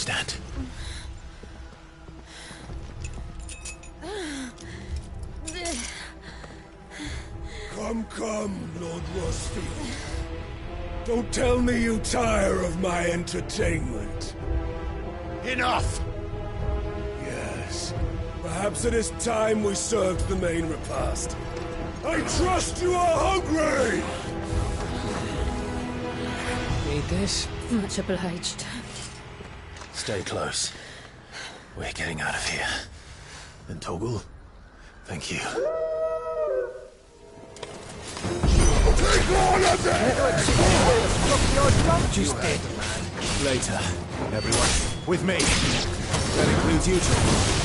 understand. Come, Lord Rosfield. Don't tell me you tire of my entertainment. Enough! Yes. Perhaps it is time we served the main repast. I trust you are hungry! Need this? Much obliged. Stay close. We're getting out of here. And Toggle, thank you. Take all of them! Just dead. Later, everyone. With me. That includes you two.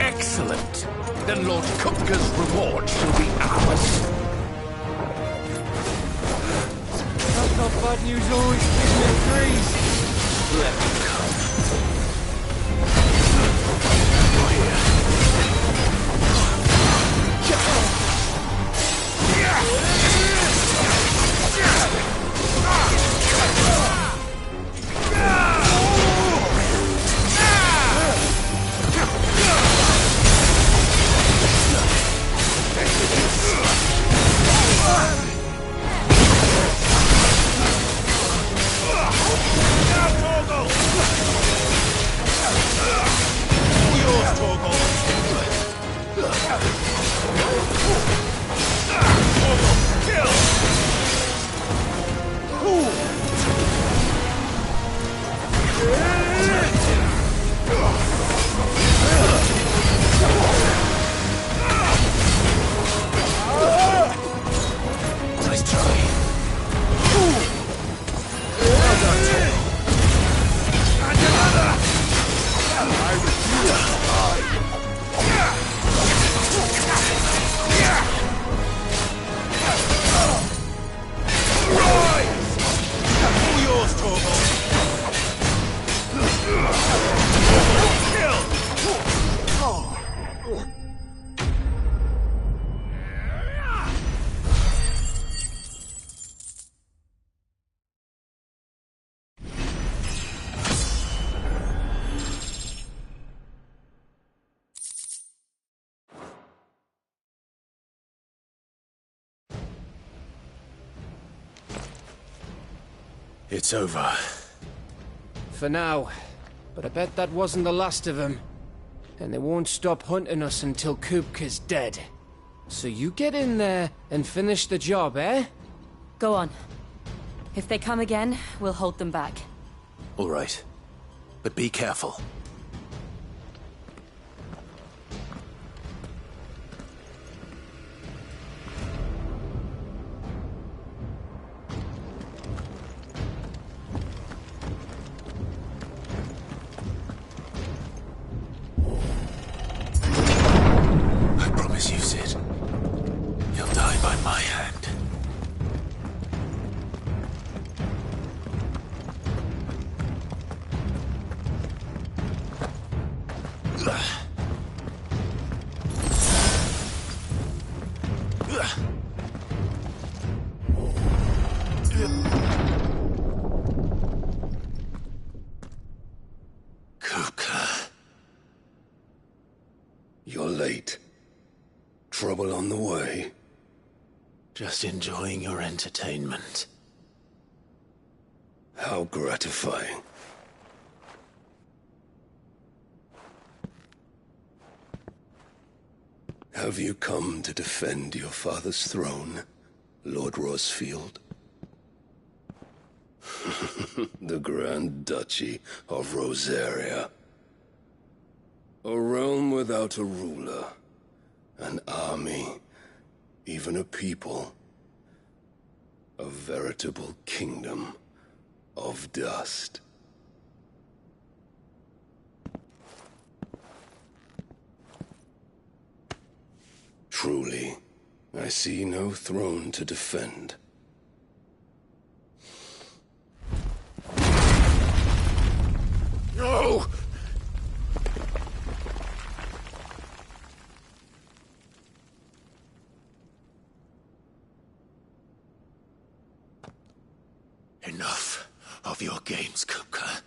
Excellent. Then Lord Kupka's reward shall be ours. That's not bad news always gives me a breeze. Let me come. It's over. For now. But I bet that wasn't the last of them. and they won't stop hunting us until Kupka's dead. So you get in there and finish the job, eh? Go on. If they come again, we'll hold them back. All right. But be careful. I promise you, Sid. You'll die by my hand. Kupka. You're late. Trouble on the way. Just enjoying your entertainment. How gratifying. Have you come to defend your father's throne, Lord Rosfield? The Grand Duchy of Rosaria. A realm without a ruler, an army, even a people. A veritable kingdom of dust. Truly, I see no throne to defend. No! Enough of your games, Kupka.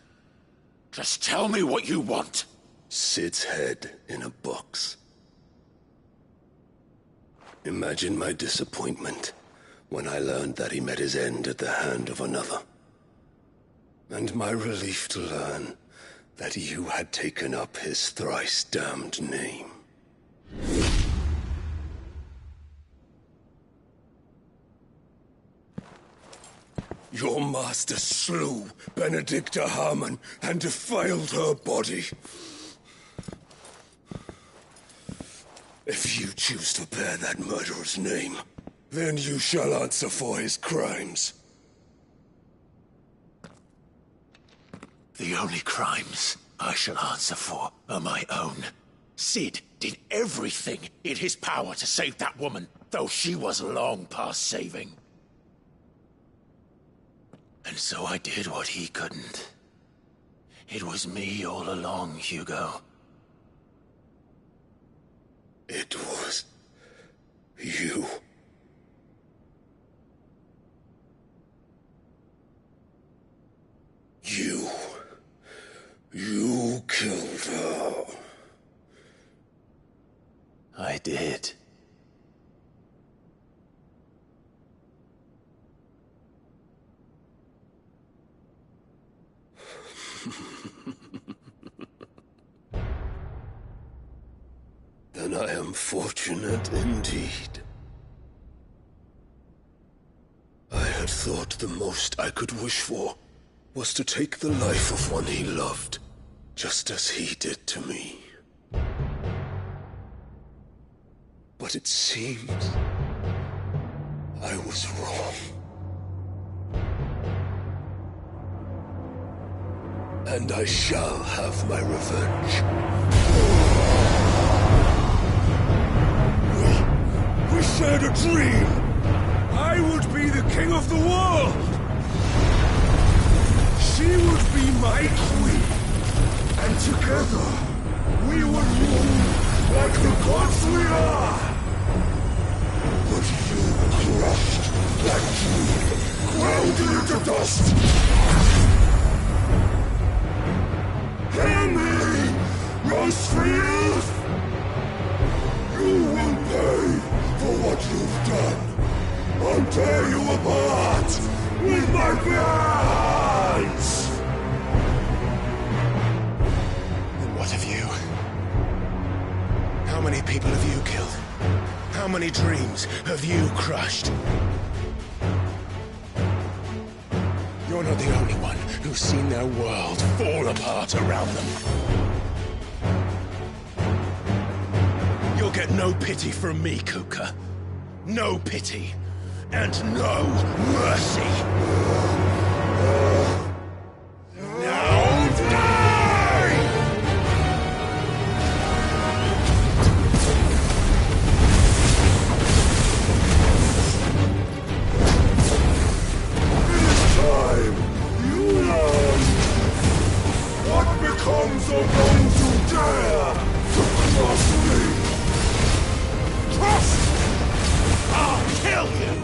Just tell me what you want. Sid's head in a box. Imagine my disappointment when I learned that he met his end at the hand of another. And my relief to learn that you had taken up his thrice-damned name. Your master slew Benedicta Harmon and defiled her body. If you choose to bear that murderer's name, then you shall answer for his crimes. The only crimes I shall answer for are my own. Sid did everything in his power to save that woman, though she was long past saving. And so I did what he couldn't. It was me all along, Hugo. It was you. You killed her. I did. Then I am fortunate indeed. I had thought the most I could wish for was to take the life of one he loved, just as he did to me. But it seems I was wrong. And I shall have my revenge. We shared a dream! I would be the king of the world! She would be my queen! And together, we would rule like the gods we are! But you crushed that dream, ground it into dust! Hear me, Rosefield! You will pay for what you've done. I'll tear you apart with my bare hands! And what of you? many people have you killed? How many dreams have you crushed? You're not the only one who's seen their world fall apart around them. You'll get no pity from me, Kupka. No pity. And no mercy. Now die! It is time you learn what becomes of those who dare to cross me. Trust! I'll kill you!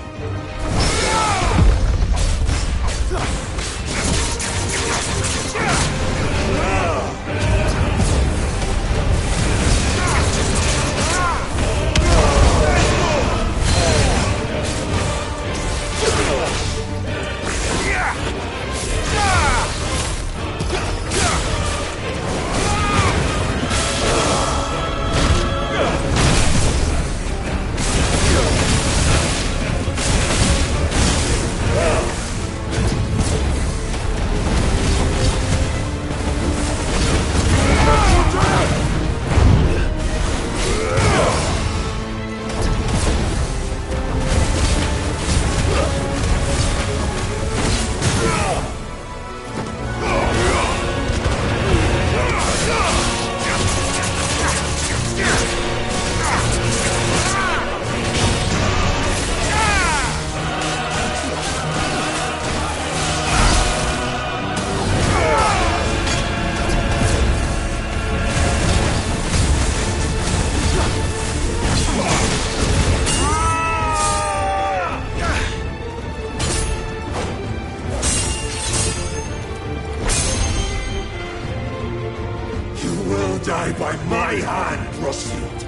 Die by my hand, Crossfield.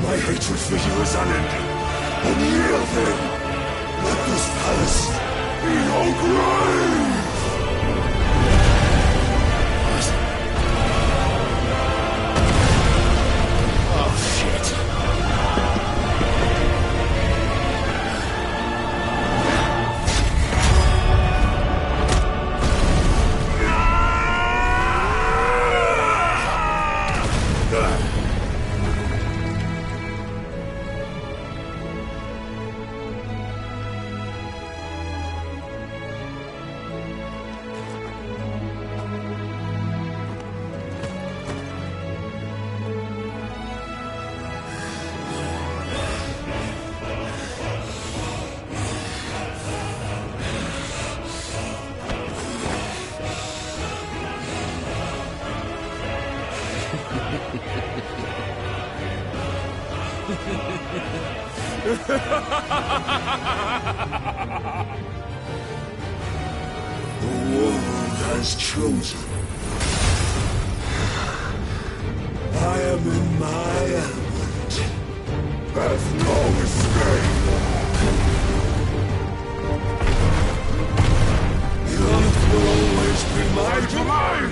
My hatred for you is unending. Unyielding. Let this palace be your grave! Oh, shit. The world has chosen. I am in my element. There's no escape. The earth will always be my domain.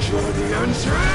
journey until...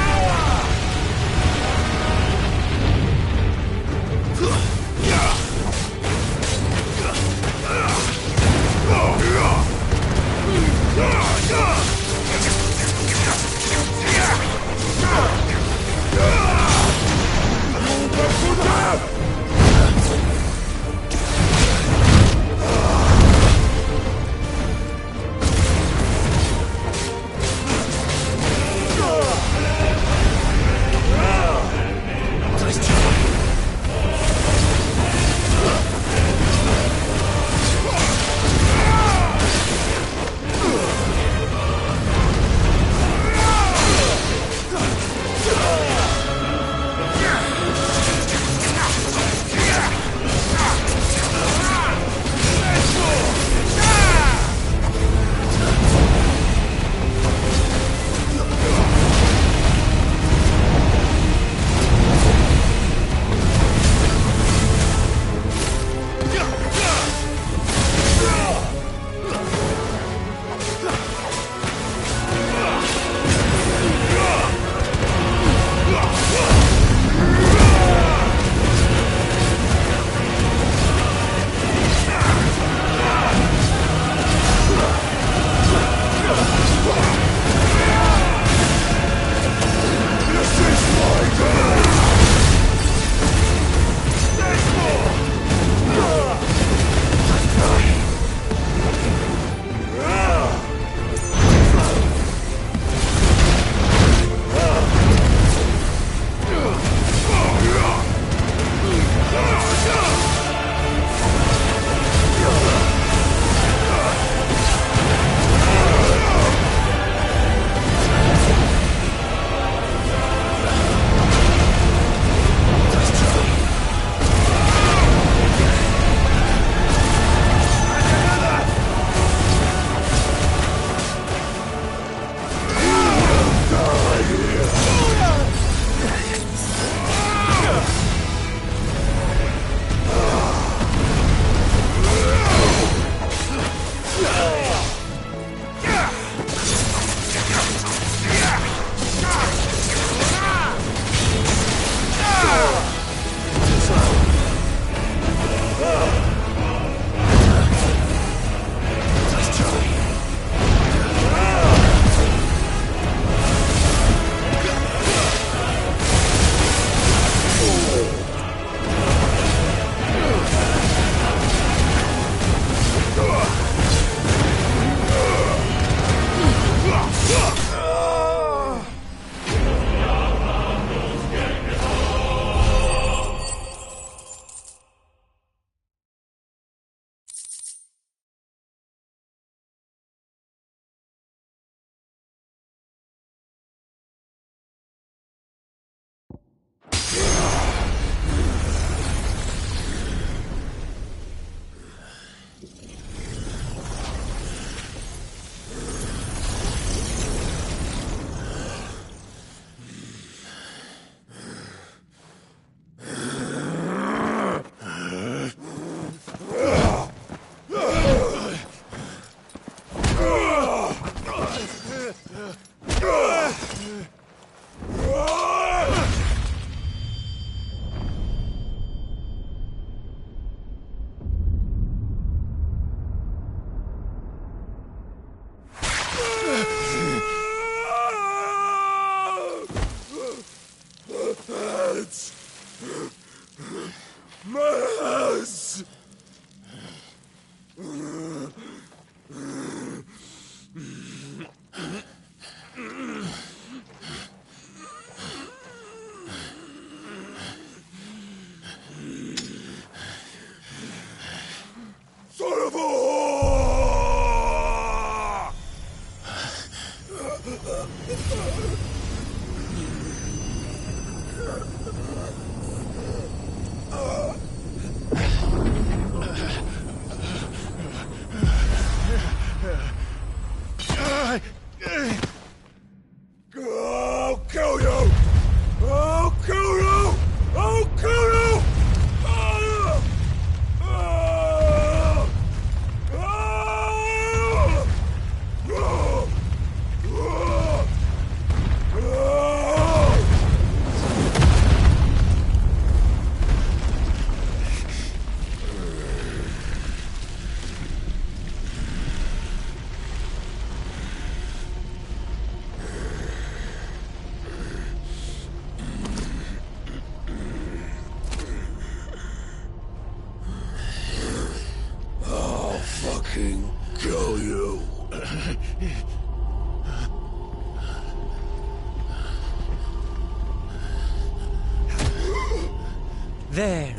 There.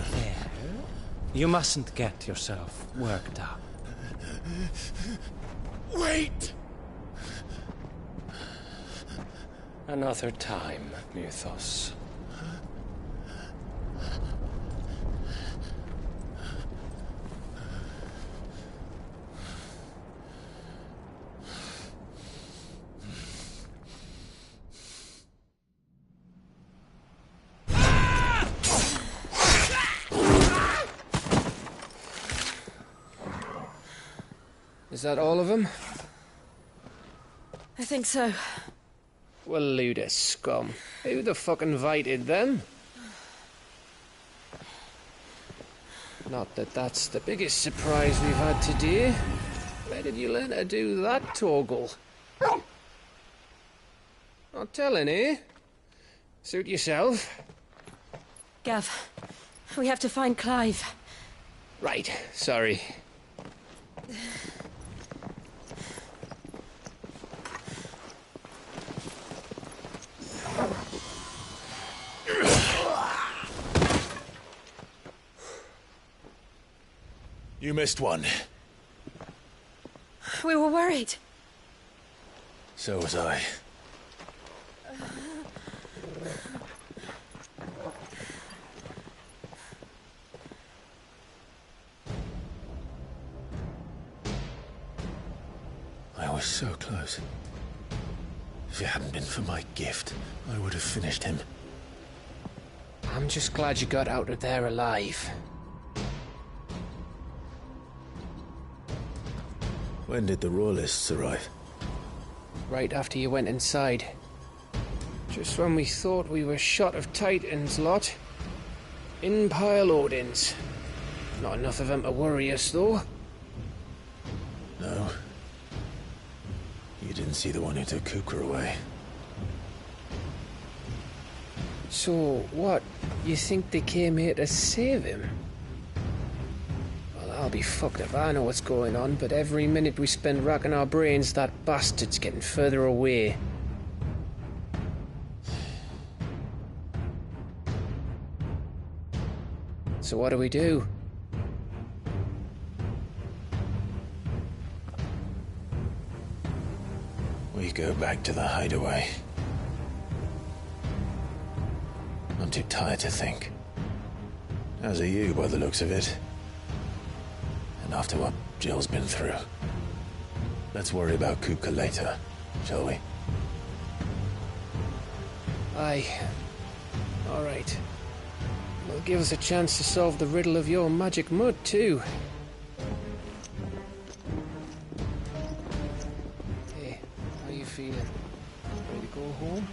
You mustn't get yourself worked up. Wait! Another time, Mythos. Is that all of them? I think so. Well, Luda scum. Who the fuck invited them? Not that that's the biggest surprise we've had today. Where did you learn to do that, Torgal? Not telling, eh? Suit yourself. Gav, we have to find Clive. Right, sorry. You missed one. We were worried. So was I. I was so close. If it hadn't been for my gift, I would have finished him. I'm just glad you got out of there alive. When did the Royalists arrive? Right after you went inside. Just when we thought we were shot of Titans, lot. In pile Odins. Not enough of them to worry us, though. No. You didn't see the one who took Kupka away. So, what? You think they came here to save him? Well, I'll be fucked if I know what's going on, but every minute we spend racking our brains, that bastard's getting further away. So what do we do? We go back to the hideaway. I'm too tired to think. As are you, by the looks of it. And after what Jill's been through. Let's worry about Kupka later, shall we? Aye. All right. It'll give us a chance to solve the riddle of your magic mud, too. Hey, how you feeling? Ready to go home?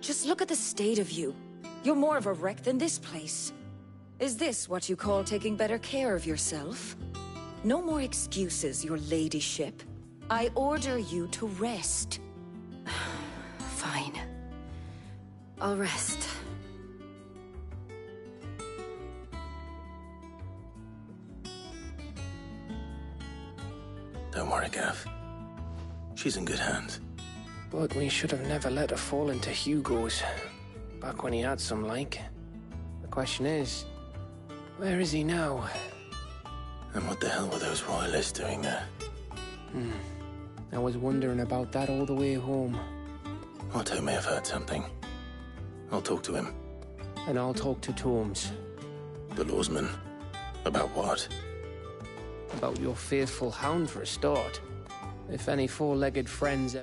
Just look at the state of you. You're more of a wreck than this place. Is this what you call taking better care of yourself? No more excuses, your ladyship. I order you to rest. I'll rest. Don't worry, Gav. She's in good hands. But we should have never let her fall into Hugo's. Back when he had some like. The question is, where is he now? And what the hell were those royalists doing there? I was wondering about that all the way home. Otto may have heard something. I'll talk to him. And I'll talk to Tomes. The lawsman. About what? About your faithful hound for a start. If any four-legged friends...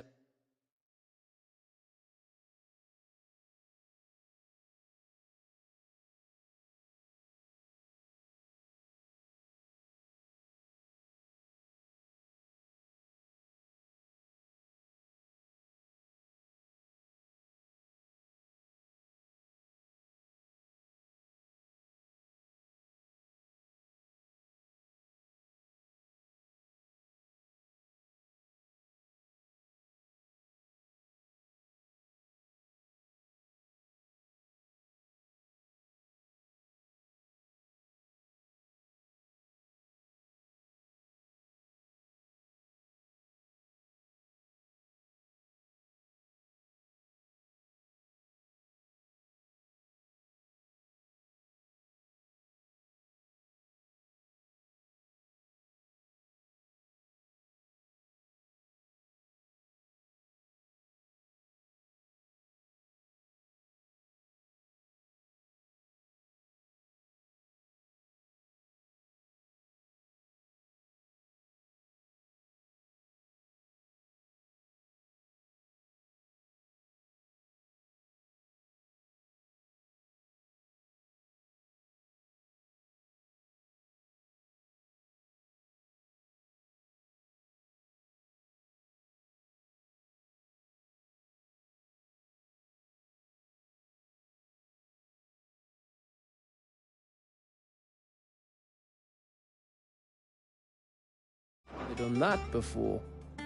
I've done that before.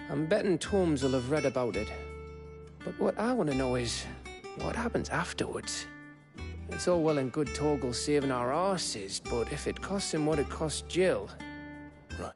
I'm betting Tomes will have read about it. But what I want to know is, what happens afterwards? It's all well and good Torgal saving our arses, but if it costs him what it cost Jill... Right.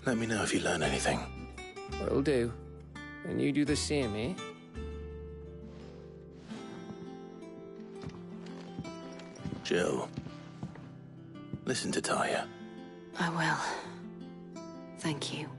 Let me know if you learn anything. Will do. And you do the same, eh? Jill. Listen to Taya. I will. Thank you.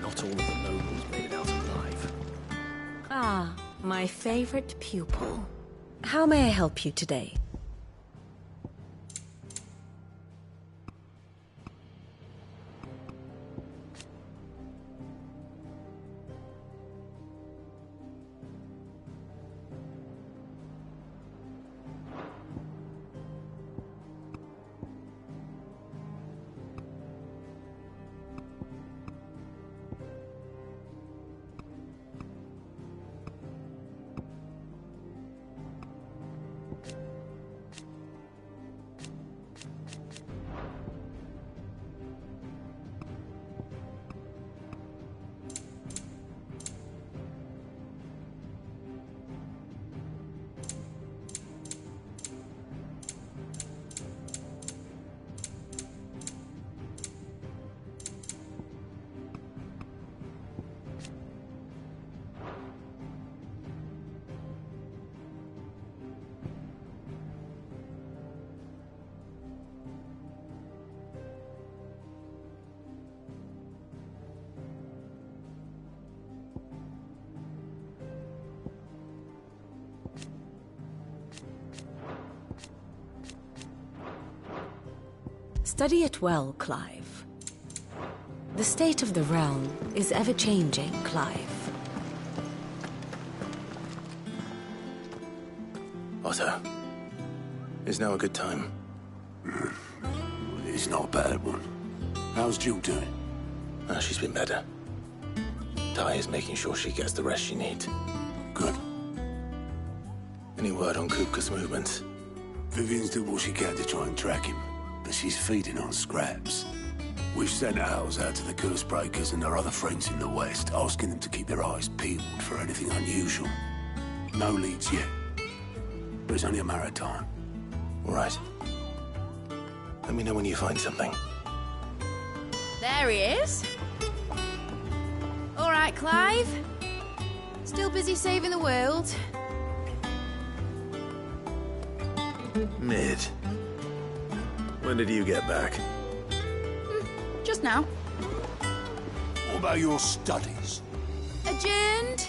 Not all of the nobles made it out alive. Ah, my favorite pupil. How may I help you today? Study it well, Clive. The state of the realm is ever-changing, Clive. Otto, is now a good time? It's not a bad one. How's Jill doing? She's been better. Ty is making sure she gets the rest she needs. Good. Any word on Kupka's movements? Vivian's did what she can to try and track him, but she's feeding on scraps. We've sent ours out to the Cursebreakers and their other friends in the West, asking them to keep their eyes peeled for anything unusual. No leads yet. But it's only a matter of time. All right. Let me know when you find something. There he is. All right, Clive. Still busy saving the world. Mid. When did you get back? Just now. What about your studies? Adjourned.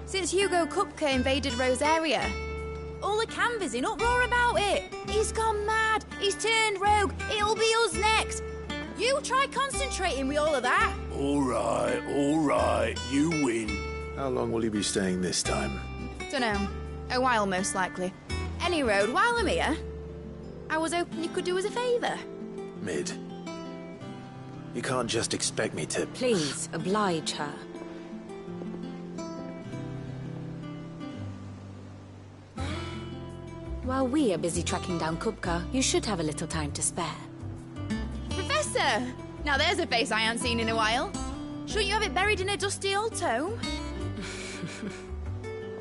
Since Hugo Kupka invaded Rosaria. All the canvassing in uproar about it. He's gone mad. He's turned rogue. It'll be us next. You try concentrating with all of that. All right. You win. How long will you be staying this time? Dunno. A while, most likely. Any road, while I'm here, I was hoping you could do us a favour. Mid. You can't just expect me to... Please, oblige her. While we are busy tracking down Kupka, you should have a little time to spare. Professor! Now there's a face I haven't seen in a while. Shouldn't you have it buried in a dusty old tome?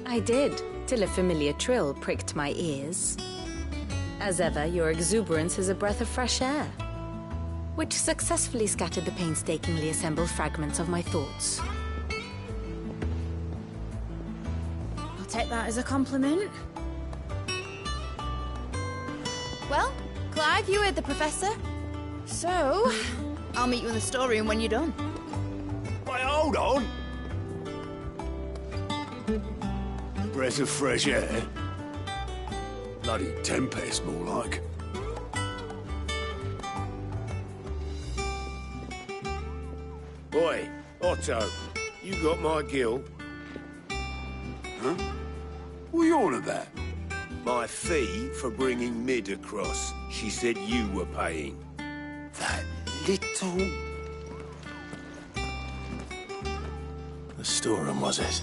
I did, till a familiar trill pricked my ears. As ever, your exuberance is a breath of fresh air, which successfully scattered the painstakingly assembled fragments of my thoughts. I'll take that as a compliment. Well, Clive, you heard the Professor. So, I'll meet you in the storeroom when you're done. Wait, hold on. Breath of fresh air. Bloody tempest, more like. Boy, Otto, you got my gill. Huh? What are you on about? My fee for bringing Mid across. She said you were paying. That little... The storeroom, was it?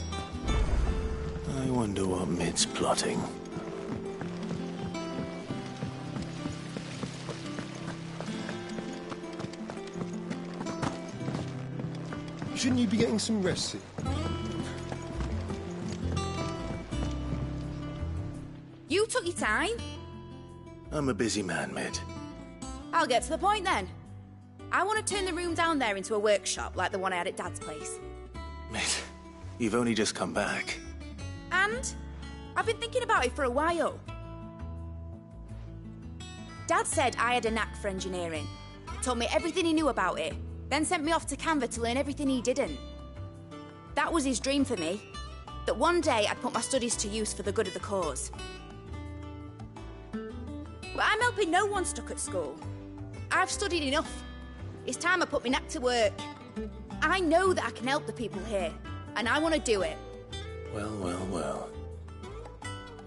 I wonder what Mid's plotting. Shouldn't you be getting some rest? You took your time. I'm a busy man, Mid. I'll get to the point then. I want to turn the room down there into a workshop like the one I had at Dad's place. Mid, you've only just come back. And I've been thinking about it for a while. Dad said I had a knack for engineering. Told me everything he knew about it. Then sent me off to Canva to learn everything he didn't. That was his dream for me. That one day I'd put my studies to use for the good of the cause. But I'm helping no one stuck at school. I've studied enough. It's time I put my knack to work. I know that I can help the people here, and I want to do it. Well.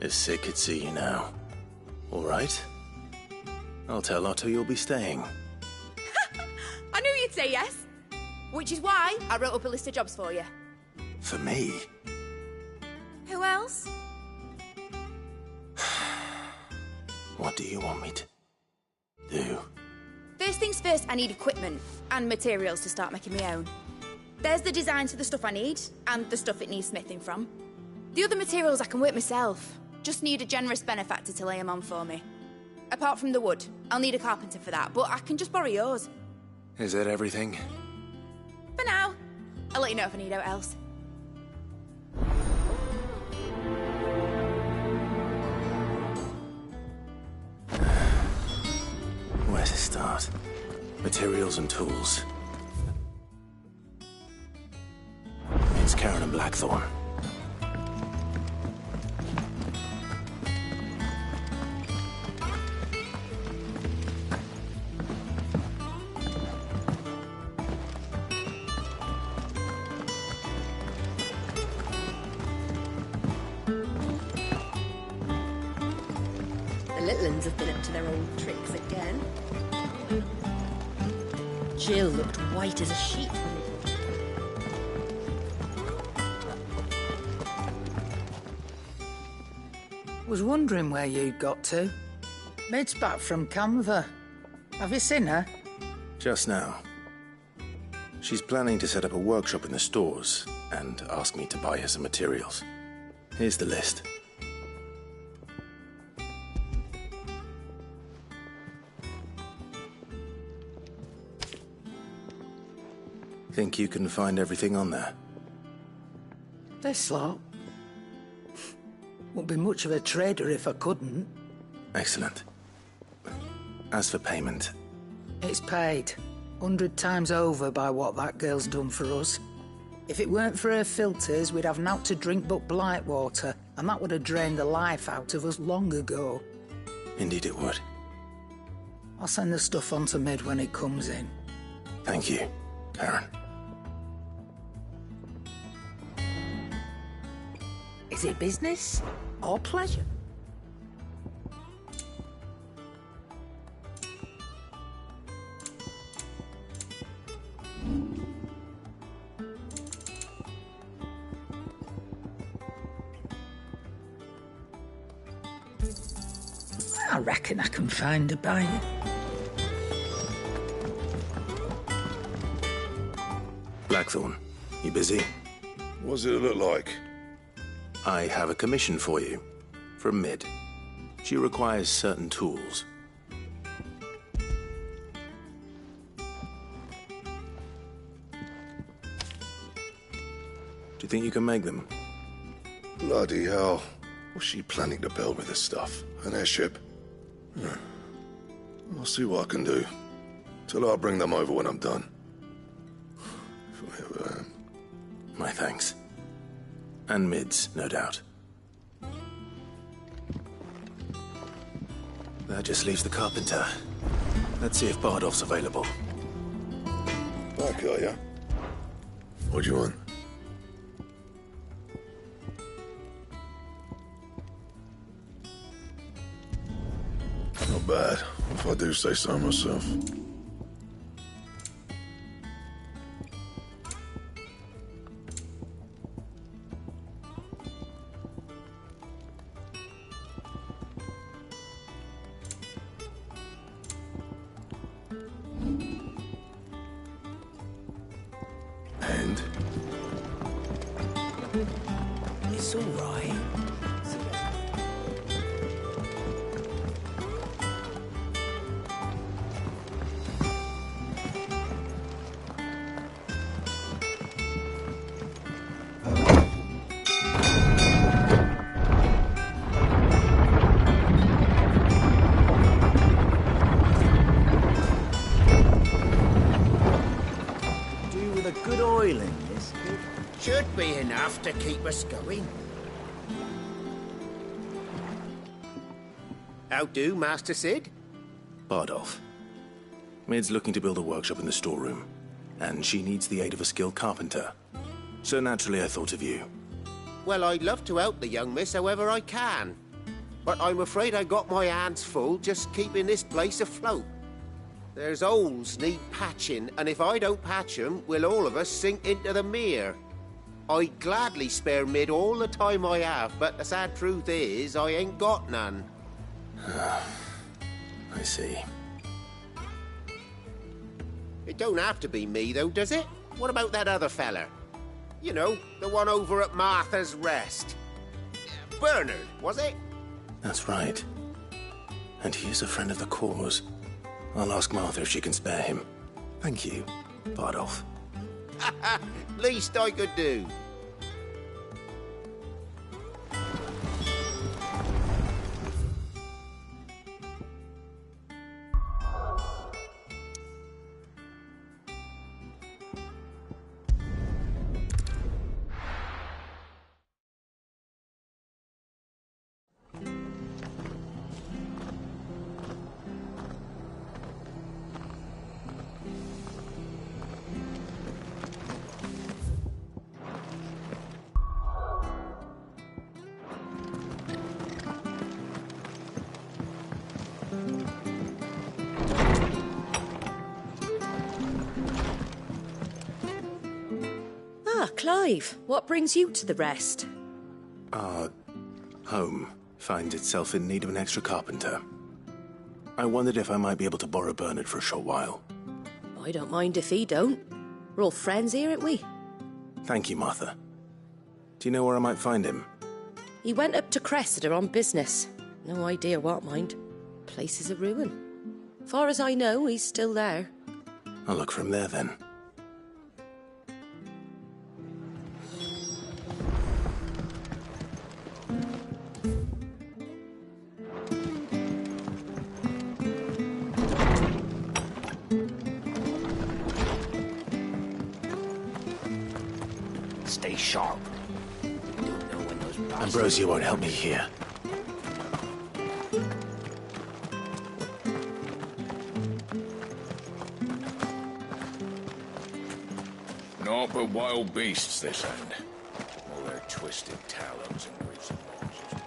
If Sid could see you now. All right. I'll tell Otto you'll be staying. I knew you'd say yes. Which is why I wrote up a list of jobs for you. For me? Who else? What do you want me to do? First things first, I need equipment and materials to start making my own. There's the designs for the stuff I need, and the stuff it needs smithing from. The other materials I can work myself. Just need a generous benefactor to lay them on for me. Apart from the wood, I'll need a carpenter for that, but I can just borrow yours. Is that everything? For now. I'll let you know if I need out else. Where to start? Materials and tools. It's Karen and Blackthorn. The little uns have been up to their old tricks again. Jill looked white as a sheet when we brought her. Was wondering where you'd got to. Mid's back from Canva. Have you seen her? Just now. She's planning to set up a workshop in the stores and asked me to buy her some materials. Here's the list. Think you can find everything on there? This lot. Wouldn't be much of a trader if I couldn't. Excellent. As for payment... It's paid. 100 times over by what that girl's done for us. If it weren't for her filters, we'd have naught to drink but blight water, and that would have drained the life out of us long ago. Indeed it would. I'll send the stuff on to Mid when it comes in. Thank you, Karen. Is it business or pleasure? I reckon I can find a buyer. Blackthorn, you busy? What's it look like? I have a commission for you. From Mid. She requires certain tools. Do you think you can make them? Bloody hell. What's she planning to build with this stuff? An airship? I'll see what I can do. Till I'll bring them over when I'm done. If I ever am. My thanks. And Mid's, no doubt. That just leaves the carpenter. Let's see if Bardolph's available. Back, are ya? What do you want? Not bad, if I do say so myself. And? It's all right. Should be enough to keep us going. How do, Master Sid? Bardolph. Mid's looking to build a workshop in the storeroom, and she needs the aid of a skilled carpenter. So naturally I thought of you. Well, I'd love to help the young miss however I can. But I'm afraid I got my hands full just keeping this place afloat. There's holes need patching, and if I don't patch them, we'll all of us sink into the mere. I'd gladly spare Mid all the time I have, but the sad truth is, I ain't got none. I see. It don't have to be me, though, does it? What about that other fella? You know, the one over at Martha's Rest. Bernard, was it? That's right. And he is a friend of the cause. I'll ask Martha if she can spare him. Thank you, Bardolph. Least I could do. Clive, what brings you to the Rest? Our home finds itself in need of an extra carpenter. I wondered if I might be able to borrow Bernard for a short while. I don't mind if he don't. We're all friends here, aren't we? Thank you, Martha. Do you know where I might find him? He went up to Cressida on business. No idea what, mind. Place is a ruin. Far as I know, he's still there. I'll look for him there, then. Stay sharp. Ambrosia won't help me here. Naught but wild beasts, this end. All their twisted talons and gruesome monsters.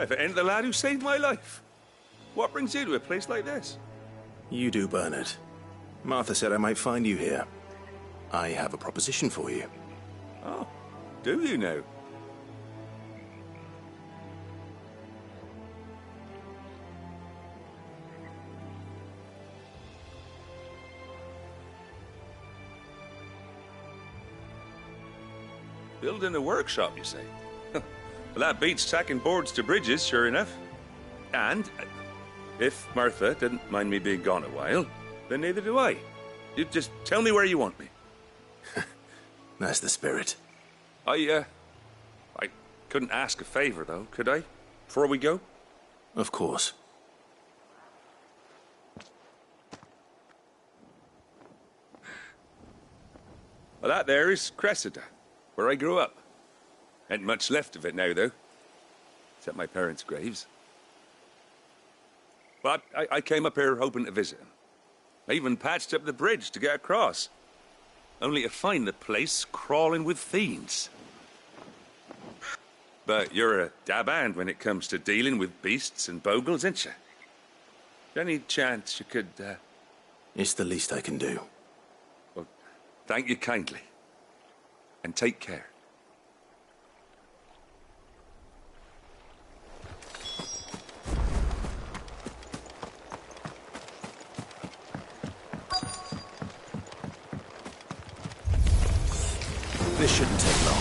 If it ain't the lad who saved my life. What brings you to a place like this? You do, Bernard. Martha said I might find you here. I have a proposition for you. Oh, do you now? Building a workshop, you say? Well, that beats tacking boards to bridges, sure enough. And if Martha didn't mind me being gone a while, then neither do I. You just tell me where you want me. That's the spirit. I couldn't ask a favor, though, could I? Before we go? Of course. Well, that there is Cressida, where I grew up. Ain't much left of it now, though. Except my parents' graves. But I came up here hoping to visit him. I even patched up the bridge to get across. Only to find the place crawling with fiends. But you're a dab hand when it comes to dealing with beasts and bogles, ain't you? Any chance you could, It's the least I can do. Well, thank you kindly. And take care. This shouldn't take long.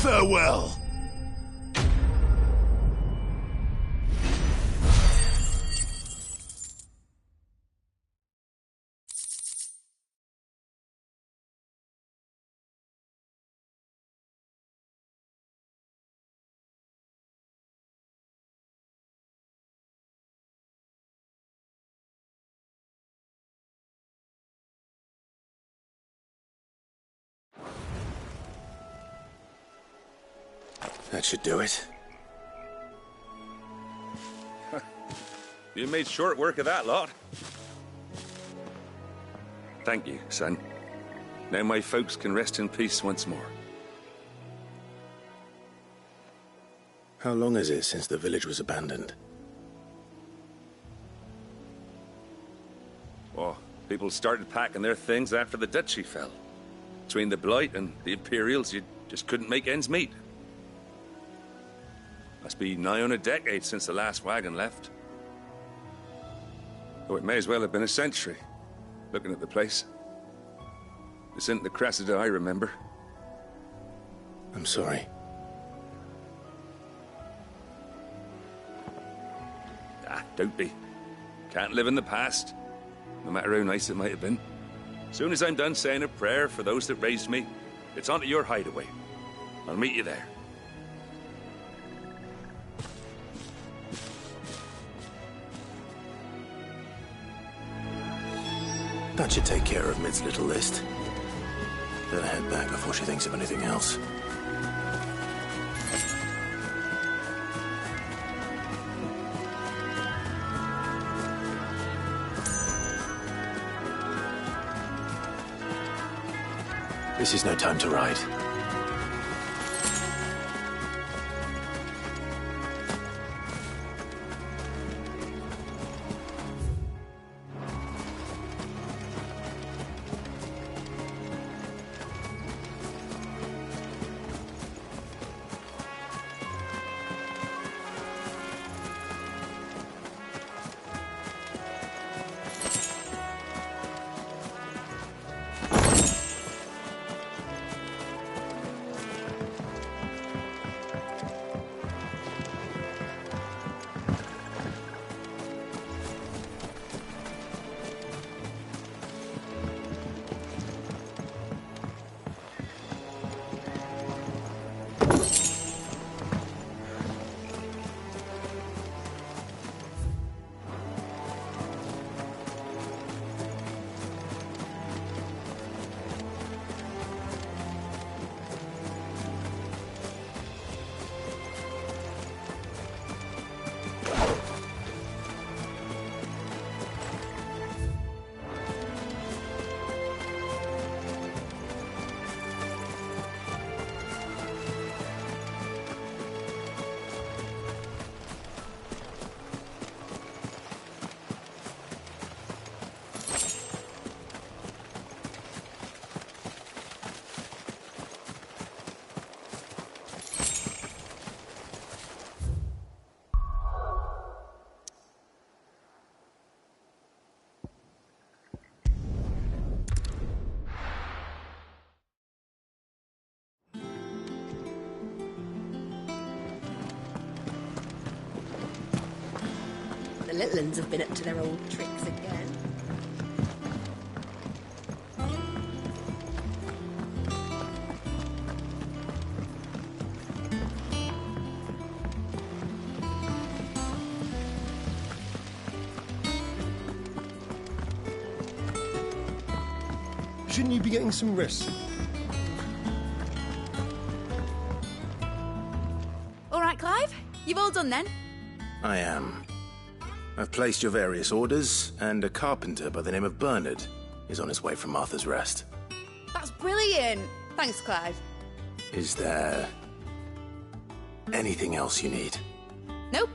Farewell. That should do it. You made short work of that lot. Thank you, son. Now my folks can rest in peace once more. How long is it since the village was abandoned? Oh, people started packing their things after the duchy fell. Between the Blight and the Imperials, you just couldn't make ends meet. Must be nigh on a decade since the last wagon left. Oh, it may as well have been a century, looking at the place. This isn't the Cressida I remember. I'm sorry. Ah, don't be. Can't live in the past, no matter how nice it might have been. Soon as I'm done saying a prayer for those that raised me, it's on to your hideaway. I'll meet you there. That should take care of Mid's little list. Better head back before she thinks of anything else. This is no time to ride. The little uns have been up to their old tricks again. Shouldn't you be getting some rest? All right, Clive. You've all done then? I am. I've placed your various orders, and a carpenter by the name of Bernard is on his way from Martha's Rest. That's brilliant. Thanks, Clive. Is there anything else you need? Nope.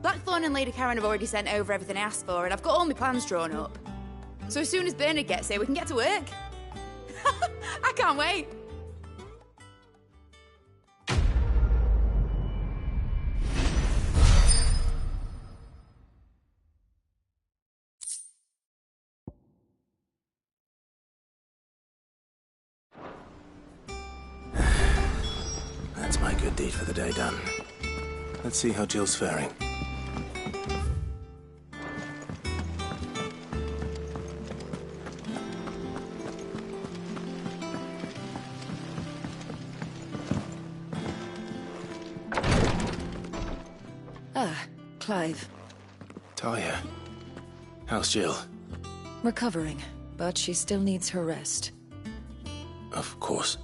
Blackthorn and Lady Karen have already sent over everything I asked for, and I've got all my plans drawn up. So as soon as Bernard gets here, we can get to work. I can't wait. That's my good deed for the day done. Let's see how Jill's faring. Ah, Clive. Talia, how's Jill? Recovering, but she still needs her rest. Of course.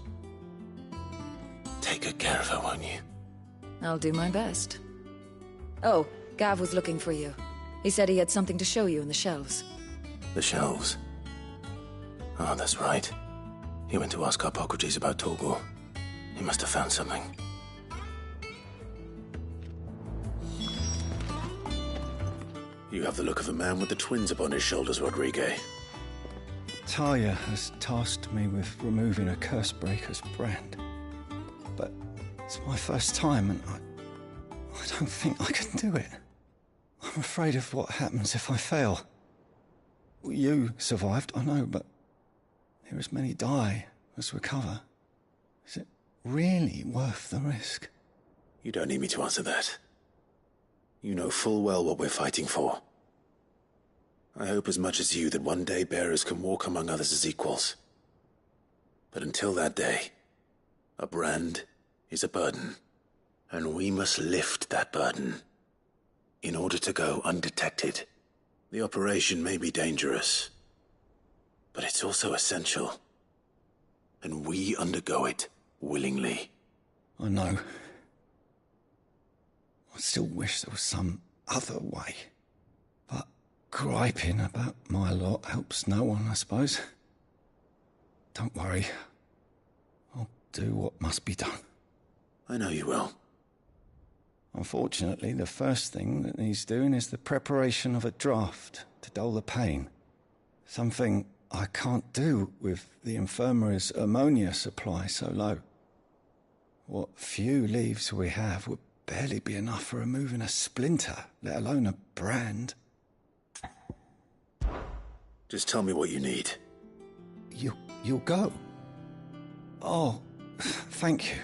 Take good care of her, won't you? I'll do my best. Oh, Gav was looking for you. He said he had something to show you in the shelves. The shelves. Oh, that's right. He went to ask Harpocrates about Torgor. He must have found something. You have the look of a man with the twins upon his shoulders, Rodrigue. Talia has tasked me with removing a Cursebreaker's brand. But it's my first time, and I don't think I can do it. I'm afraid of what happens if I fail. You survived, I know, but hear as many die as recover. Is it really worth the risk? You don't need me to answer that. You know full well what we're fighting for. I hope as much as you that one day bearers can walk among others as equals. But until that day, a brand is a burden, and we must lift that burden in order to go undetected. The operation may be dangerous, but it's also essential, and we undergo it willingly. I know. I still wish there was some other way. But griping about my lot helps no one, I suppose. Don't worry. I'll do what must be done. I know you will. Unfortunately, the first thing that needs doing is the preparation of a draft to dull the pain. Something I can't do with the infirmary's ammonia supply so low. What few leaves we have would barely be enough for removing a splinter, let alone a brand. Just tell me what you need. You'll go? Oh, thank you.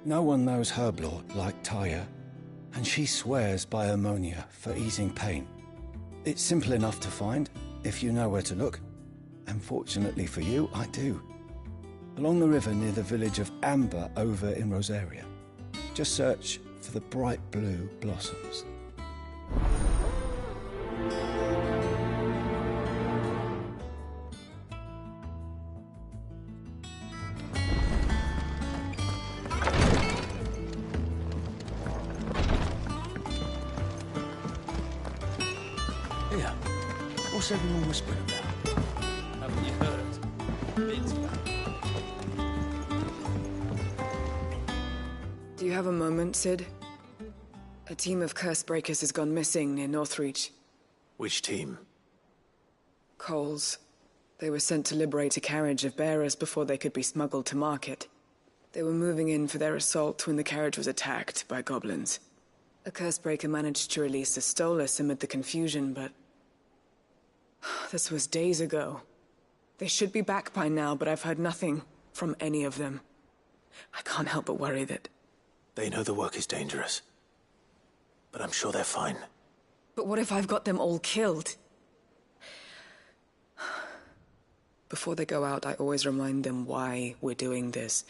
No one knows Herblord like Taya, and she swears by ammonia for easing pain. It's simple enough to find, if you know where to look. And fortunately for you, I do. Along the river near the village of Amber over in Rosaria. Just search for the bright blue blossoms. Here, what's everyone whispering about? Haven't you heard? It's back. Do you have a moment, Sid? A team of curse breakers has gone missing near Northreach. Which team? Coles. They were sent to liberate a carriage of bearers before they could be smuggled to market. They were moving in for their assault when the carriage was attacked by goblins. A curse breaker managed to release a Stolas amid the confusion, but... this was days ago. They should be back by now, but I've heard nothing from any of them. I can't help but worry that... They know the work is dangerous, but I'm sure they're fine. But what if I've got them all killed? Before they go out, I always remind them why we're doing this,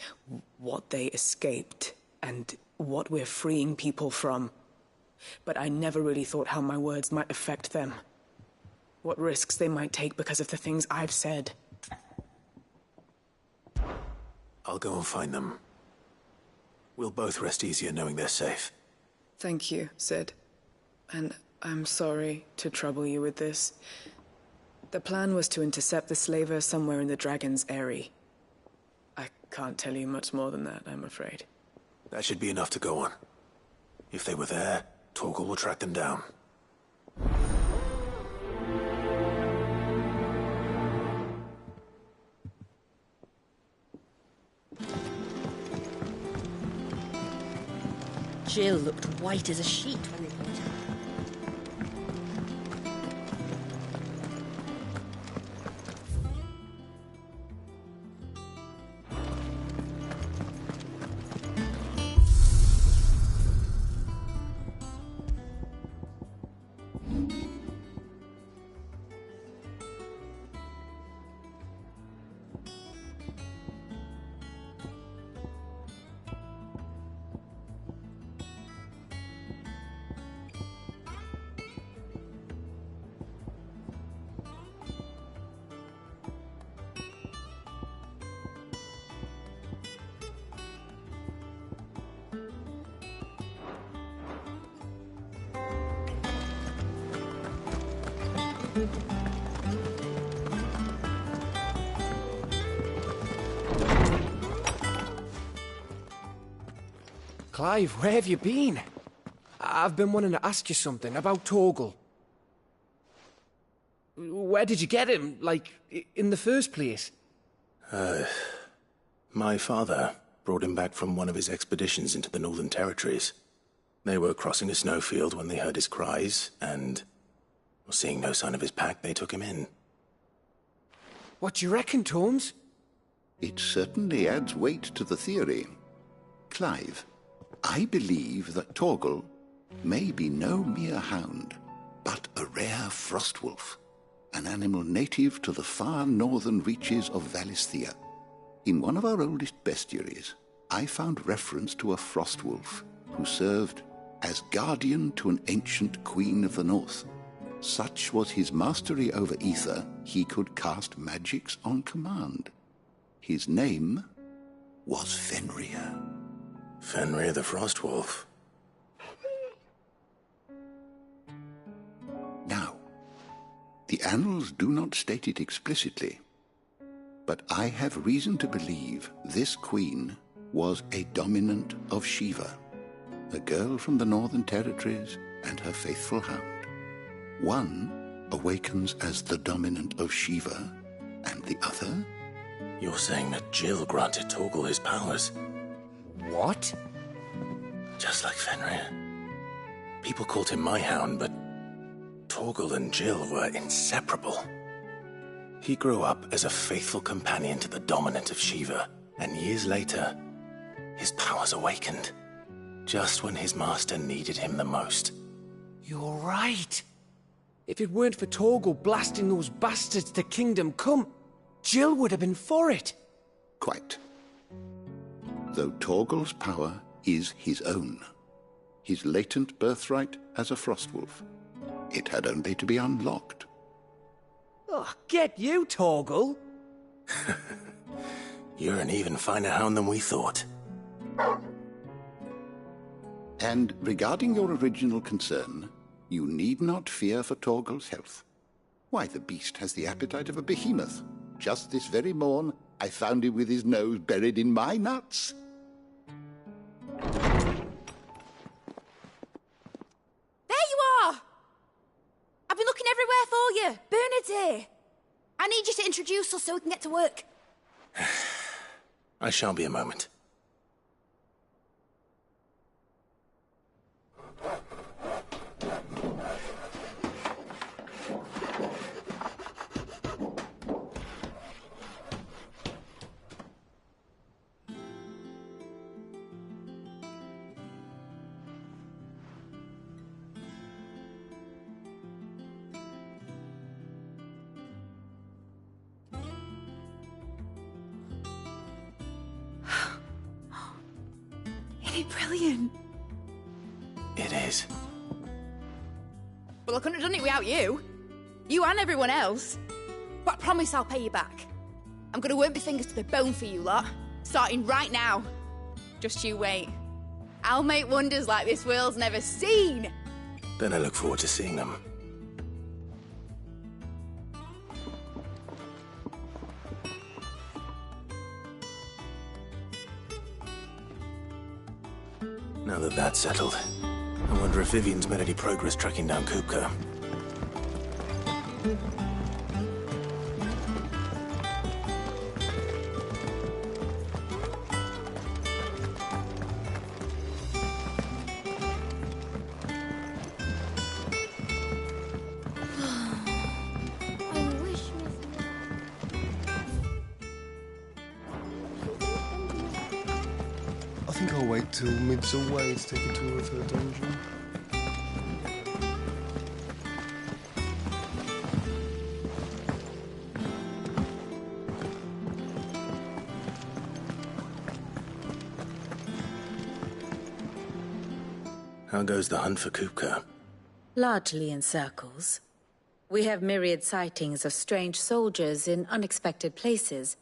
what they escaped, and what we're freeing people from. But I never really thought how my words might affect them. What risks they might take because of the things I've said. I'll go and find them. We'll both rest easier knowing they're safe. Thank you, Sid. And I'm sorry to trouble you with this. The plan was to intercept the slaver somewhere in the Dragon's Eyrie. I can't tell you much more than that, I'm afraid. That should be enough to go on. If they were there, Torgal will track them down. Jill looked white as a sheet when they brought her. Clive, where have you been? I've been wanting to ask you something about Torgal. Where did you get him, like, in the first place? My father brought him back from one of his expeditions into the Northern Territories. They were crossing a snowfield when they heard his cries, and, seeing no sign of his pack, they took him in. What do you reckon, Torms? It certainly adds weight to the theory. Clive, I believe that Torgal may be no mere hound, but a rare frostwolf, an animal native to the far northern reaches of Valisthea. In one of our oldest bestiaries, I found reference to a frostwolf who served as guardian to an ancient queen of the north. Such was his mastery over ether, he could cast magics on command. His name was Fenrir. Fenrir the Frostwolf. Now, the annals do not state it explicitly, but I have reason to believe this queen was a dominant of Shiva, a girl from the Northern Territories and her faithful hound. One awakens as the dominant of Shiva, and the other? You're saying that Jill granted Torgal his powers? What? Just like Fenrir. People called him my hound, but Torgal and Jill were inseparable. He grew up as a faithful companion to the dominant of Shiva, and years later, his powers awakened, just when his master needed him the most. You're right. If it weren't for Torgal blasting those bastards to Kingdom Come, Jill would have been for it. Quite. Though Torgal's power is his own, his latent birthright as a Frostwolf, it had only to be unlocked. Oh, get you, Torgal! You're an even finer hound than we thought. And regarding your original concern, you need not fear for Torgal's health. Why, the beast has the appetite of a behemoth. Just this very morn, I found him with his nose buried in my nuts. There you are! I've been looking everywhere for you. Bernard's here. I need you to introduce us so we can get to work. I shan't be a moment. Brilliant. It is. Well, I couldn't have done it without you. You and everyone else. But I promise I'll pay you back. I'm gonna work my fingers to the bone for you lot. Starting right now. Just you wait. I'll make wonders like this world's never seen. Then I look forward to seeing them. Now that that's settled, I wonder if Vivian's made any progress tracking down Kupka. I think I'll wait till Mid's away to take a tour of her dungeon. How goes the hunt for Kupka? Largely in circles. We have myriad sightings of strange soldiers in unexpected places,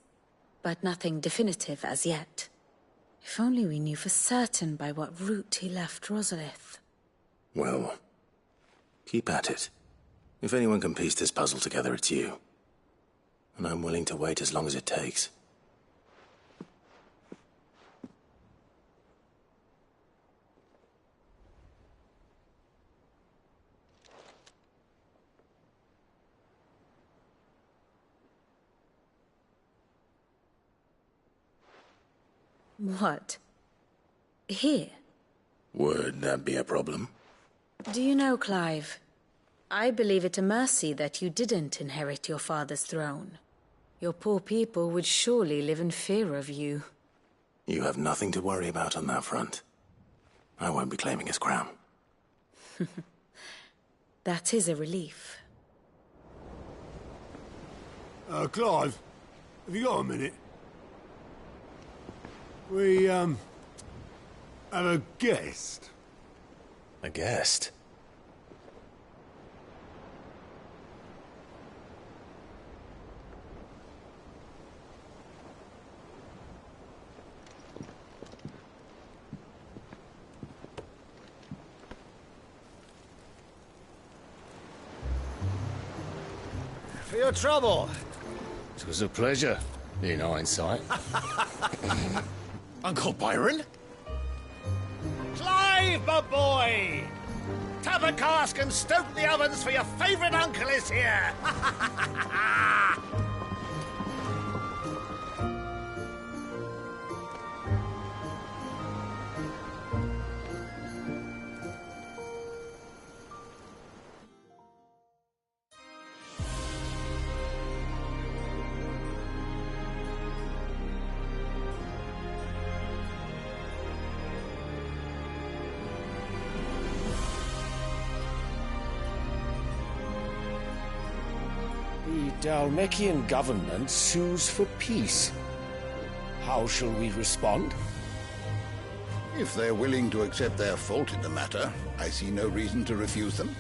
but nothing definitive as yet. If only we knew for certain by what route he left Rosalith. Well, keep at it. If anyone can piece this puzzle together, it's you. And I'm willing to wait as long as it takes. What? Here? Would that be a problem? Do you know, Clive? I believe it a mercy that you didn't inherit your father's throne. Your poor people would surely live in fear of you. You have nothing to worry about on that front. I won't be claiming his crown. That is a relief. Clive, have you got a minute? We, have a guest. A guest? For your trouble. It was a pleasure, in hindsight. Uncle Byron? Clive, my boy! Tap a cask and stoke the ovens, for your favourite uncle is here! The Dalmekian government sues for peace. How shall we respond? If they're willing to accept their fault in the matter, I see no reason to refuse them.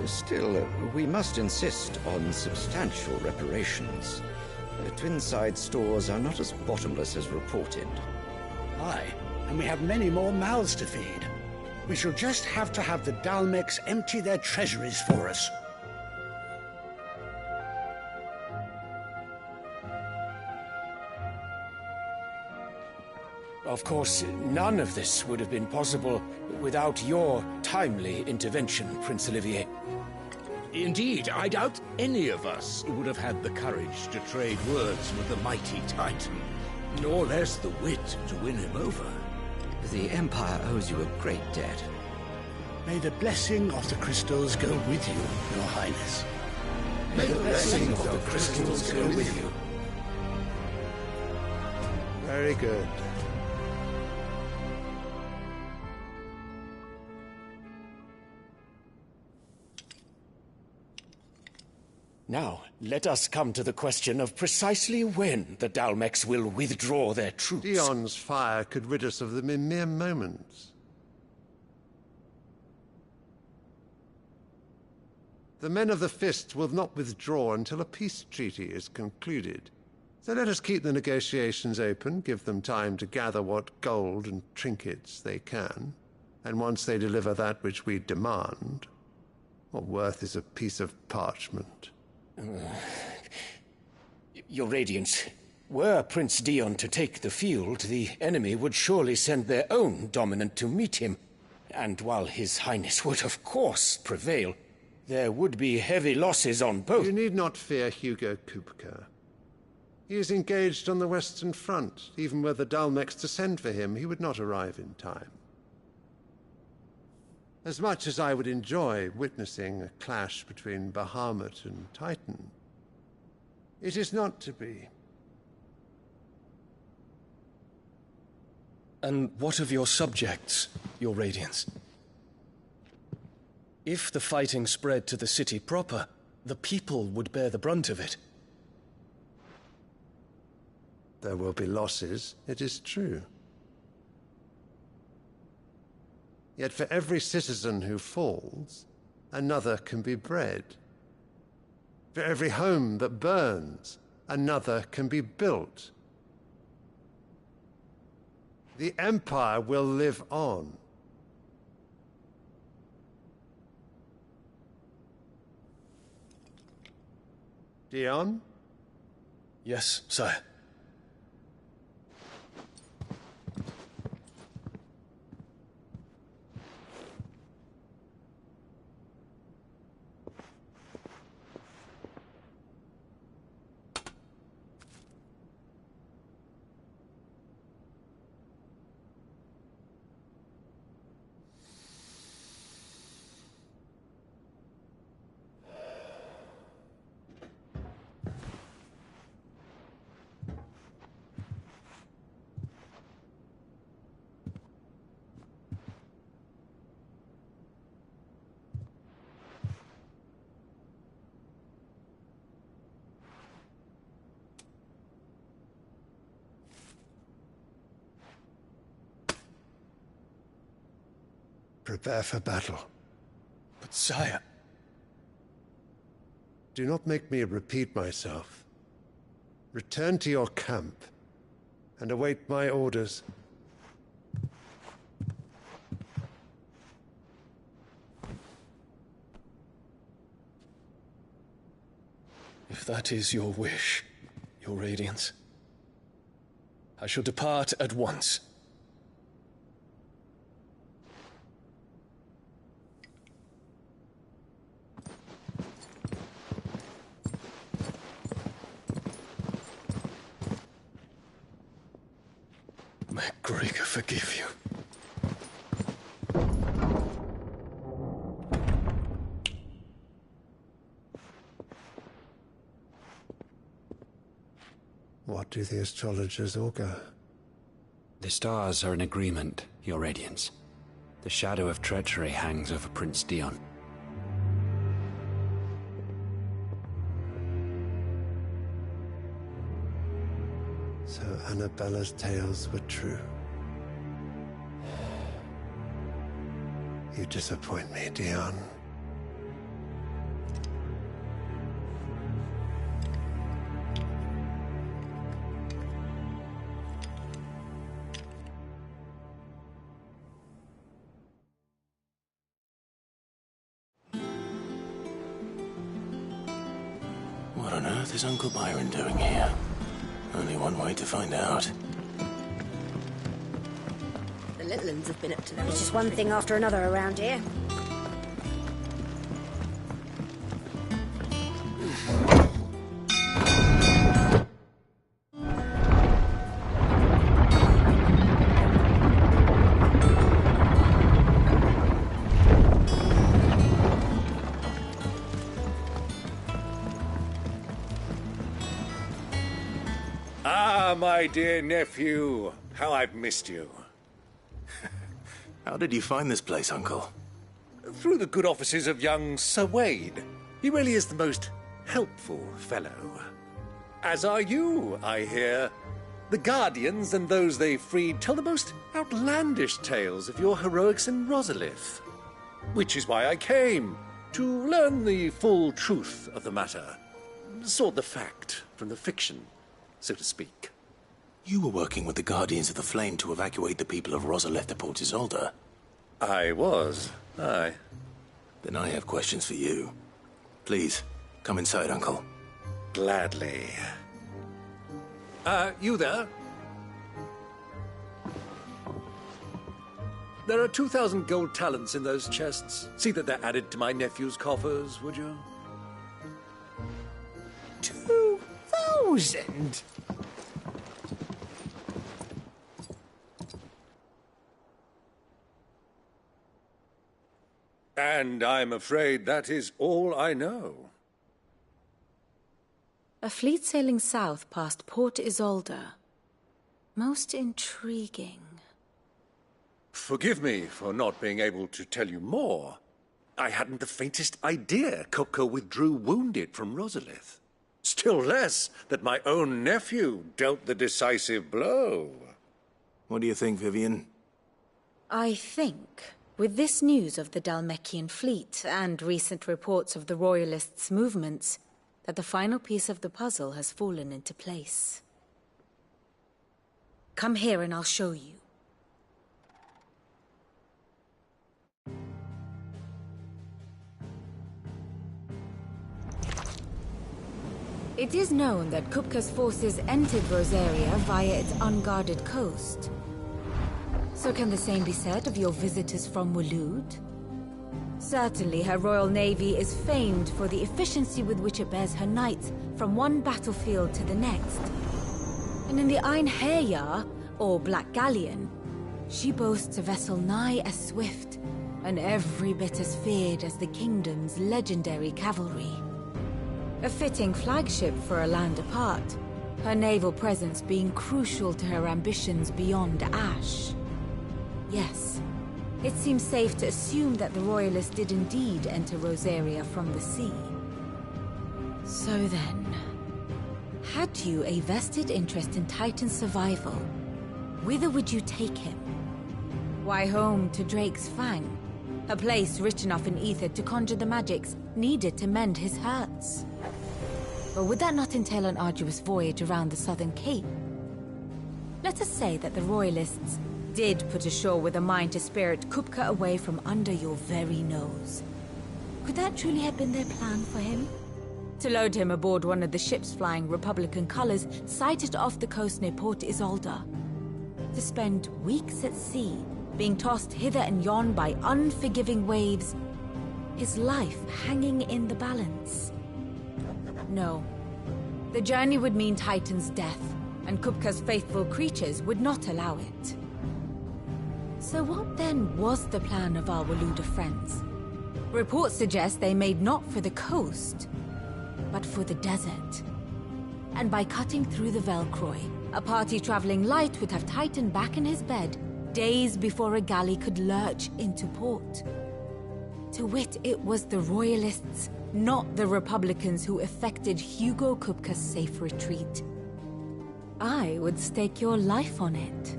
Still, we must insist on substantial reparations. Twinside stores are not as bottomless as reported. Aye, and we have many more mouths to feed. We shall just have to have the Dalmecs empty their treasuries for us. Of course, none of this would have been possible without your timely intervention, Prince Olivier. Indeed, I doubt any of us would have had the courage to trade words with the mighty Titan, nor less the wit to win him over. The Empire owes you a great debt. May the blessing of the crystals go with you, Your Highness. May the blessing of the crystals go with you. Very good. Now, let us come to the question of precisely when the Dalmecs will withdraw their troops. Dion's fire could rid us of them in mere moments. The men of the Fist will not withdraw until a peace treaty is concluded. So let us keep the negotiations open, give them time to gather what gold and trinkets they can, and once they deliver that which we demand, what worth is a piece of parchment? Your Radiance, were Prince Dion to take the field, the enemy would surely send their own dominant to meet him. And while His Highness would of course prevail, there would be heavy losses on both. You need not fear Hugo Kupka. He is engaged on the Western Front. Even were the Dalmecs to send for him, he would not arrive in time. As much as I would enjoy witnessing a clash between Bahamut and Titan, it is not to be. And what of your subjects, Your Radiance? If the fighting spread to the city proper, the people would bear the brunt of it. There will be losses, it is true. Yet for every citizen who falls, another can be bred. For every home that burns, another can be built. The Empire will live on. Dion? Yes, sire. Prepare for battle. But sire... Do not make me repeat myself. Return to your camp and await my orders. If that is your wish, Your Radiance, I shall depart at once. May Gregor forgive you. What do the astrologers augur? The stars are in agreement, Your Radiance. The shadow of treachery hangs over Prince Dion. So Annabella's tales were true. You disappoint me, Dion. What on earth is Uncle Byron doing here? Only one way to find out. The little uns have been up to them. It's just one thing after another around here. My dear nephew, how I've missed you. How did you find this place, Uncle? Through the good offices of young Sir Wade. He really is the most helpful fellow. As are you, I hear. The Guardians and those they freed tell the most outlandish tales of your heroics in Rosalith. Which is why I came, to learn the full truth of the matter. Sort the fact from the fiction, so to speak. You were working with the Guardians of the Flame to evacuate the people of Rosalith to Port Isolde. I was, aye. Then I have questions for you. Please, come inside, Uncle. Gladly. You there? There are 2,000 gold talents in those chests. See that they're added to my nephew's coffers, would you? 2,000? And I'm afraid that is all I know. A fleet sailing south past Port Isolde. Most intriguing. Forgive me for not being able to tell you more. I hadn't the faintest idea Kopko withdrew wounded from Rosalith. Still less that my own nephew dealt the decisive blow. What do you think, Vivian? I think, with this news of the Dhalmekian fleet and recent reports of the Royalists' movements, that the final piece of the puzzle has fallen into place. Come here and I'll show you. It is known that Kupka's forces entered Rosaria via its unguarded coast. So can the same be said of your visitors from Waloed? Certainly her royal navy is famed for the efficiency with which it bears her knights from one battlefield to the next. And in the Einherjar, or Black Galleon, she boasts a vessel nigh as swift, and every bit as feared as the kingdom's legendary cavalry. A fitting flagship for a land apart, her naval presence being crucial to her ambitions beyond Ash. Yes, it seems safe to assume that the Royalists did indeed enter Rosaria from the sea. So then, had you a vested interest in Titan's survival, whither would you take him? Why home to Drake's Fang, A place rich enough in ether to conjure the magics needed to mend his hurts. But would that not entail an arduous voyage around the southern cape? Let us say that the Royalists did put ashore with a mind to spirit Kupka away from under your very nose. Could that truly have been their plan for him? To load him aboard one of the ships flying Republican colors sighted off the coast near Port Isolde. To spend weeks at sea, being tossed hither and yon by unforgiving waves, his life hanging in the balance. No. The journey would mean Titan's death, and Kupka's faithful creatures would not allow it. So what then was the plan of our Waluda friends? Reports suggest they made not for the coast, but for the desert. And by cutting through the Velcroy, a party traveling light would have Titan back in his bed days before a galley could lurch into port. To wit, it was the Royalists, not the Republicans, who effected Hugo Kupka's safe retreat. I would stake your life on it.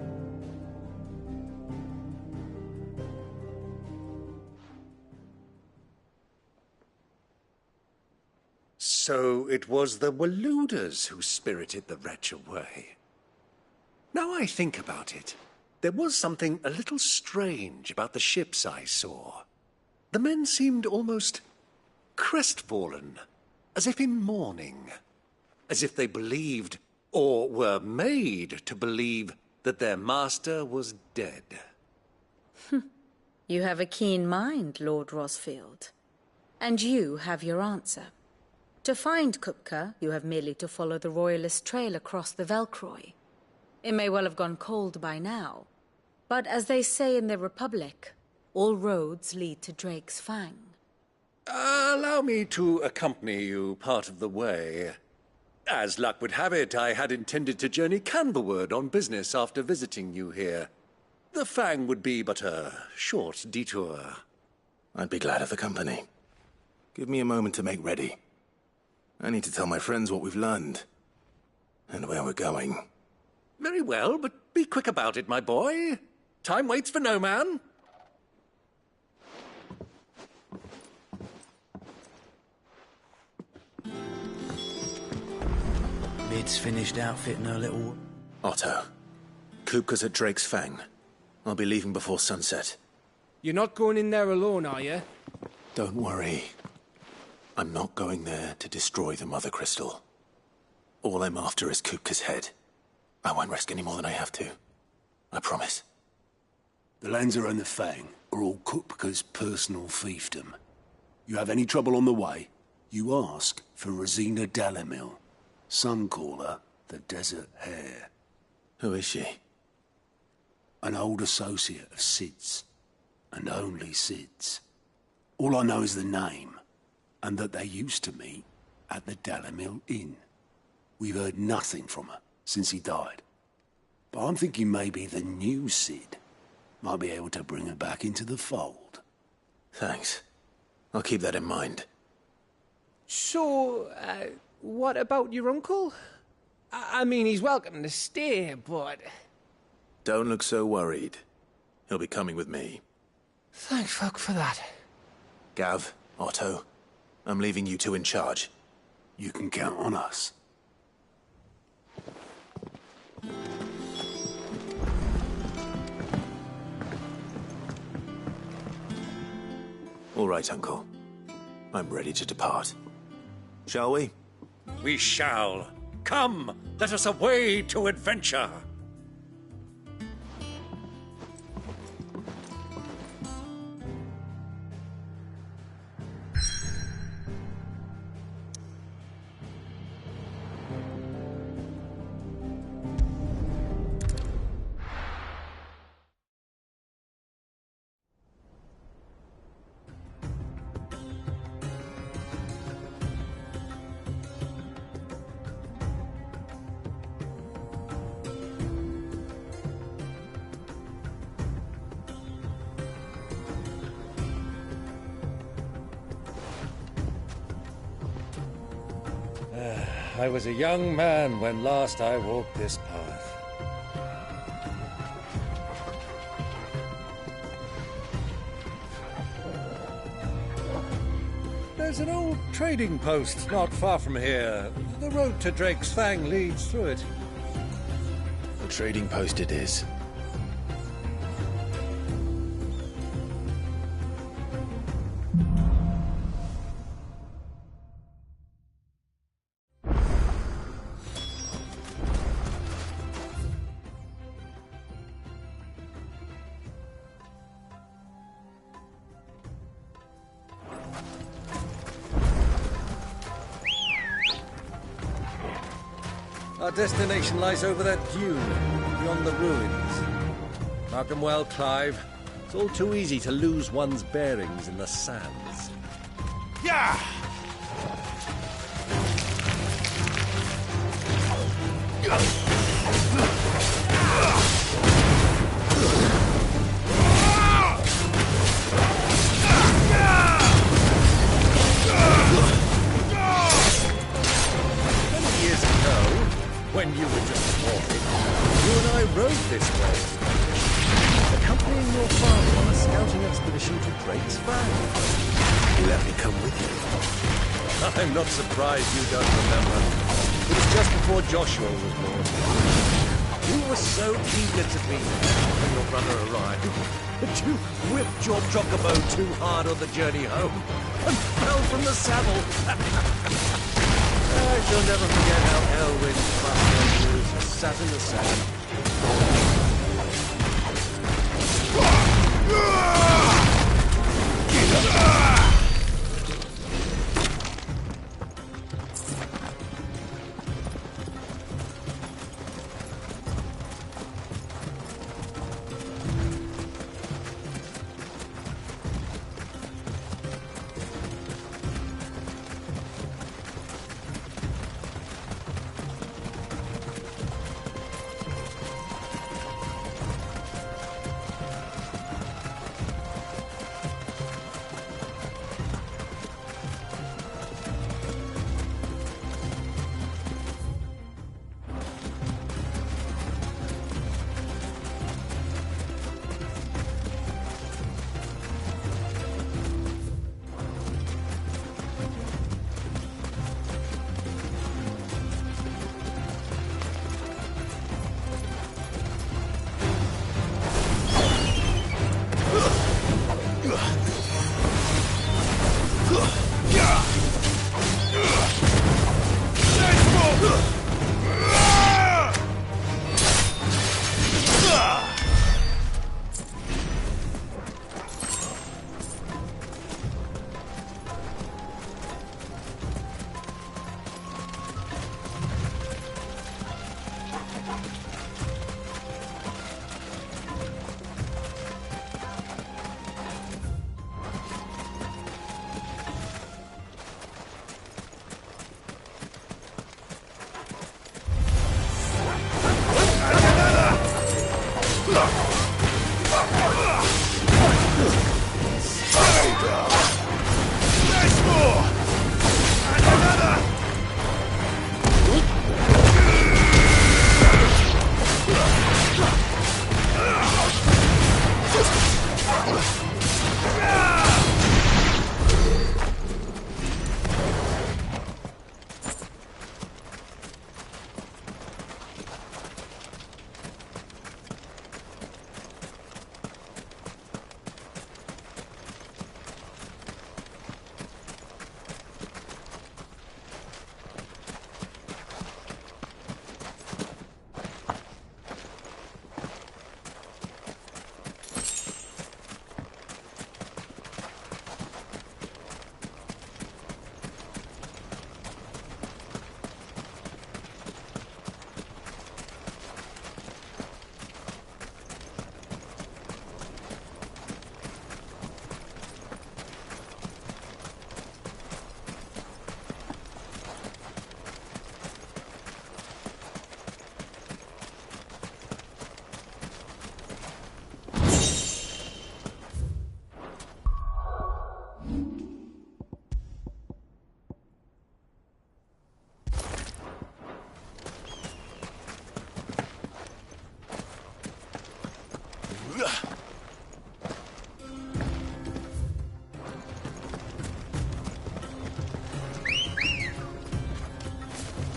So it was the Waludas who spirited the wretch away. Now I think about it, there was something a little strange about the ships I saw. The men seemed almost crestfallen, as if in mourning, as if they believed, or were made to believe, that their master was dead. You have a keen mind, Lord Rosfield. And you have your answer. To find Kupka, you have merely to follow the Royalist trail across the Velcroy. It may well have gone cold by now, but as they say in the Republic, all roads lead to Drake's Fang. Allow me to accompany you part of the way. As luck would have it, I had intended to journey Canberward on business after visiting you here. The Fang would be but a short detour. I'd be glad of the company. Give me a moment to make ready. I need to tell my friends what we've learned, and where we're going. Very well, but be quick about it, my boy. Time waits for no man. Mid's finished outfitting her little... Otto, Kupka's at Drake's Fang. I'll be leaving before sunset. You're not going in there alone, are you? Don't worry. I'm not going there to destroy the Mother Crystal. All I'm after is Kupka's head. I won't risk any more than I have to. I promise. The Lancer and the Fang are all Kupka's personal fiefdom. You have any trouble on the way, you ask for Rosina Dalamil, Suncaller, the Desert Hare. Who is she? An old associate of Sid's, and only Sid's. All I know is the name, and that they used to meet at the Dalamil Inn. We've heard nothing from her since he died. But I'm thinking maybe the new Sid might be able to bring her back into the fold. Thanks. I'll keep that in mind. So, what about your uncle? I mean, he's welcome to stay, but... Don't look so worried. He'll be coming with me. Thank fuck for that. Gav, Otto, I'm leaving you two in charge. You can count on us. All right, Uncle. I'm ready to depart. Shall we? We shall. Come, let us away to adventure. I was a young man when last I walked this path. There's an old trading post not far from here. The road to Drake's Fang leads through it. A trading post it is. Our destination lies over that dune, beyond the ruins. Mark 'em well, Clive. It's all too easy to lose one's bearings in the sands. Yeah! When you were just a boy, you and I rode this way, accompanying your father on a scouting expedition to Drake's Fang. You let me come with you. I'm not surprised you don't remember. It was just before Joshua was born. You were so eager to be there when your brother arrived that you whipped your chocobo too hard on the journey home and fell from the saddle. I shall never forget how Elwyn's fast sat in the sand.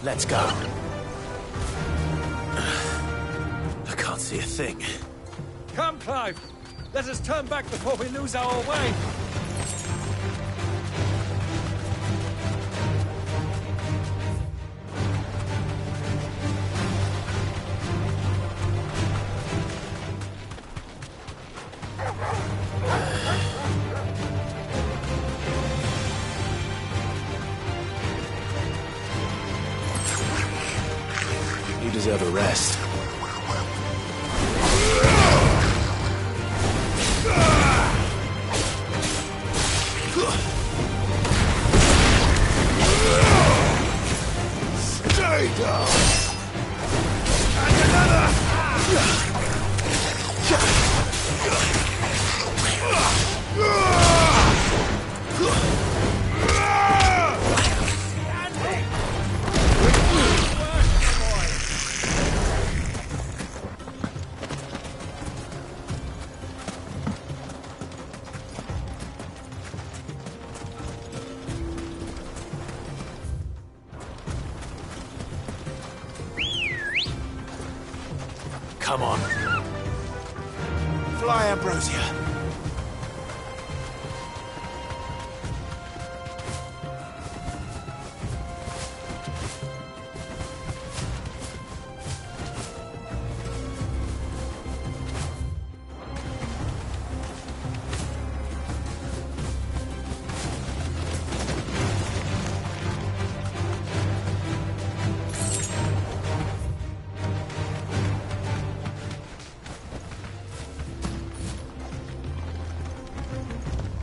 Let's go. I can't see a thing. Come, Clive! Let us turn back before we lose our way! You deserve a rest. Stay down! And another! Come on. Fly, Ambrosia.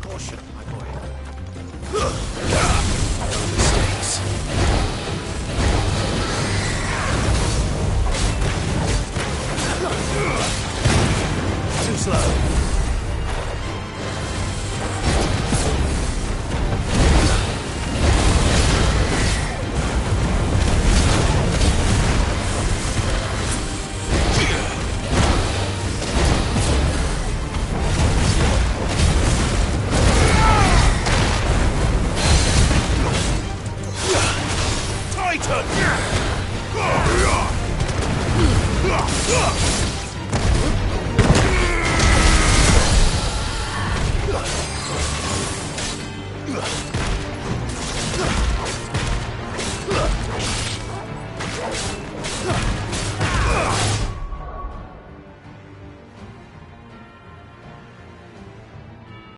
Caution, my boy. No mistakes. Too slow. Titan!